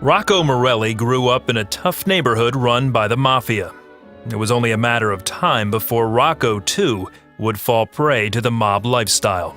Rocco Morelli grew up in a tough neighborhood run by the mafia. It was only a matter of time before Rocco, too, would fall prey to the mob lifestyle.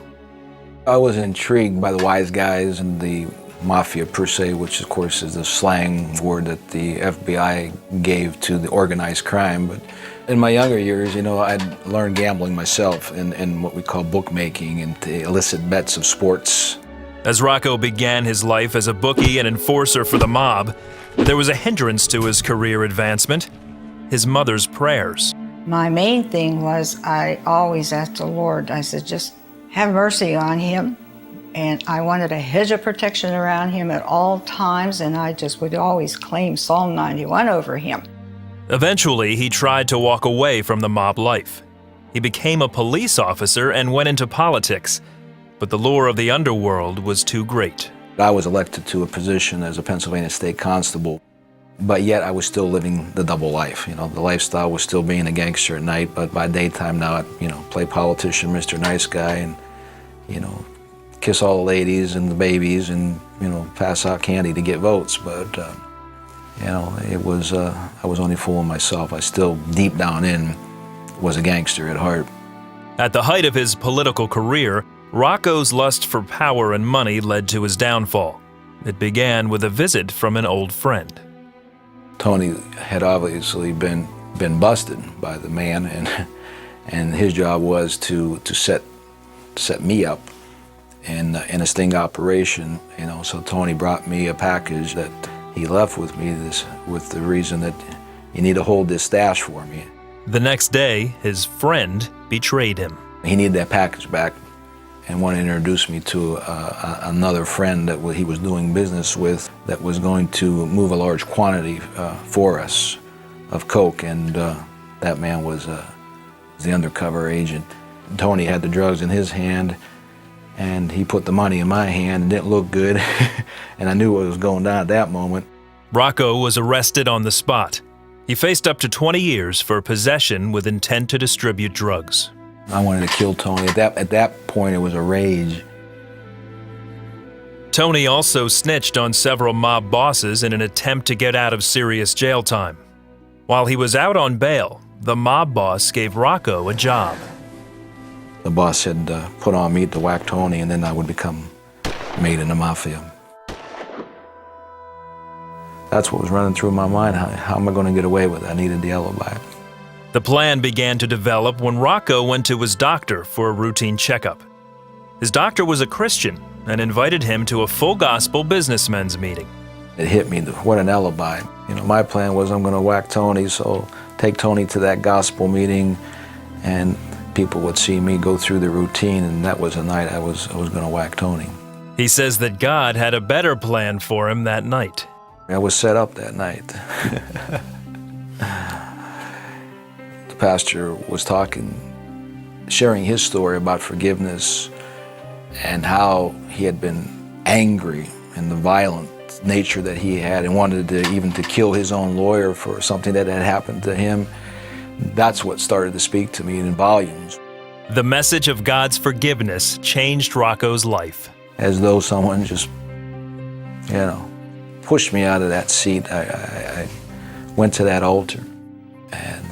I was intrigued by the wise guys and the mafia per se, which of course is the slang word that the FBI gave to the organized crime. But in my younger years, I'd learned gambling myself in what we call bookmaking and the illicit bets of sports. As Rocco began his life as a bookie and enforcer for the mob, there was a hindrance to his career advancement: his mother's prayers. My main thing was I always asked the Lord, I said, just have mercy on him. And I wanted a hedge of protection around him at all times, and I just would always claim Psalm 91 over him. Eventually, he tried to walk away from the mob life. He became a police officer and went into politics, but the lure of the underworld was too great. I was elected to a position as a Pennsylvania State Constable, but yet I was still living the double life. The lifestyle was still being a gangster at night, but by daytime now I'd, play politician, Mr. Nice Guy, and, kiss all the ladies and the babies and, pass out candy to get votes. But, I was only fooling myself. I still, deep down in, was a gangster at heart. At the height of his political career, Rocco's lust for power and money led to his downfall. It began with a visit from an old friend. Tony had obviously been busted by the man, and his job was to set me up in a sting operation. So Tony brought me a package that he left with me with the reason that you need to hold this stash for me. The next day, his friend betrayed him. He needed that package back and wanted to introduce me to another friend that he was doing business with that was going to move a large quantity for us of coke, and that man was the undercover agent. Tony had the drugs in his hand, and he put the money in my hand. It didn't look good, and I knew what was going down at that moment. Rocco was arrested on the spot. He faced up to 20 years for possession with intent to distribute drugs. I wanted to kill Tony. At that point, it was a rage. Tony also snitched on several mob bosses in an attempt to get out of serious jail time. While he was out on bail, the mob boss gave Rocco a job. The boss had put on me to whack Tony, and then I would become made in the mafia. That's what was running through my mind. How am I going to get away with it? I needed the alibi. The plan began to develop when Rocco went to his doctor for a routine checkup. His doctor was a Christian and invited him to a full gospel businessmen's meeting. It hit me, what an alibi. My plan was I'm going to whack Tony, so take Tony to that gospel meeting, and people would see me go through the routine, and that was the night I was going to whack Tony. He says that God had a better plan for him that night. I was set up that night. The pastor was sharing his story about forgiveness and how he had been angry and the violent nature that he had, and wanted to even kill his own lawyer for something that had happened to him. That's what started to speak to me in volumes. The message of God's forgiveness changed Rocco's life. As though someone just, pushed me out of that seat. I went to that altar, and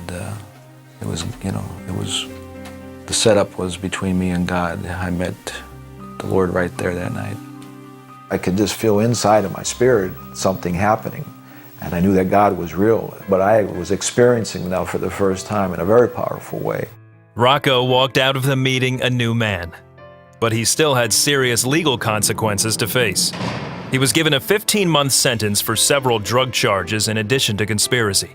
the setup was between me and God. I met the Lord right there that night. I could just feel inside of my spirit something happening, and I knew that God was real, but I was experiencing now for the first time in a very powerful way. Rocco walked out of the meeting a new man, but he still had serious legal consequences to face. He was given a 15-month sentence for several drug charges in addition to conspiracy.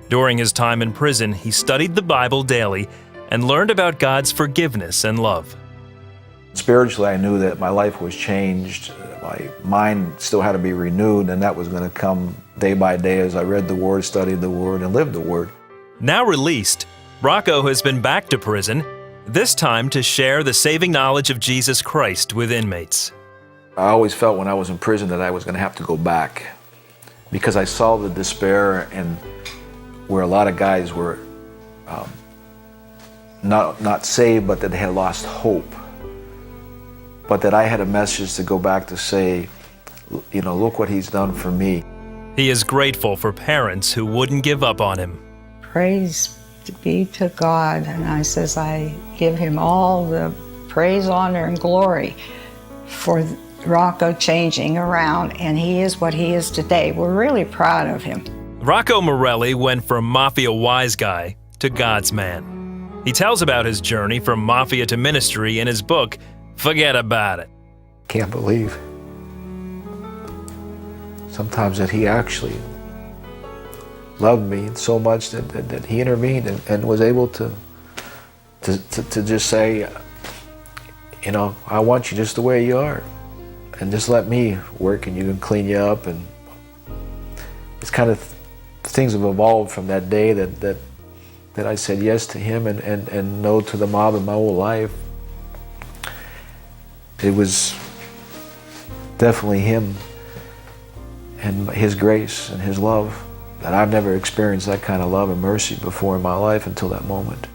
During his time in prison, he studied the Bible daily and learned about God's forgiveness and love. Spiritually, I knew that my life was changed. My mind still had to be renewed, and that was going to come day by day as I read the Word, studied the Word, and lived the Word. Now released, Rocco has been back to prison, this time to share the saving knowledge of Jesus Christ with inmates. I always felt when I was in prison that I was going to have to go back, because I saw the despair and where a lot of guys were not saved, but that they had lost hope. But that I had a message to go back to say, look what he's done for me. He is grateful for parents who wouldn't give up on him. Praise be to God. And I says, I give him all the praise, honor, and glory for Rocco changing around, and he is what he is today. We're really proud of him. Rocco Morelli went from mafia wise guy to God's man. He tells about his journey from mafia to ministry in his book, Forget About It. Can't believe sometimes that he actually loved me so much that he intervened and was able to just say, I want you just the way you are, and just let me work and you can clean you up. And it's kind of things have evolved from that day that I said yes to him and no to the mob in my whole life. It was definitely him and his grace and his love that I've never experienced that kind of love and mercy before in my life until that moment.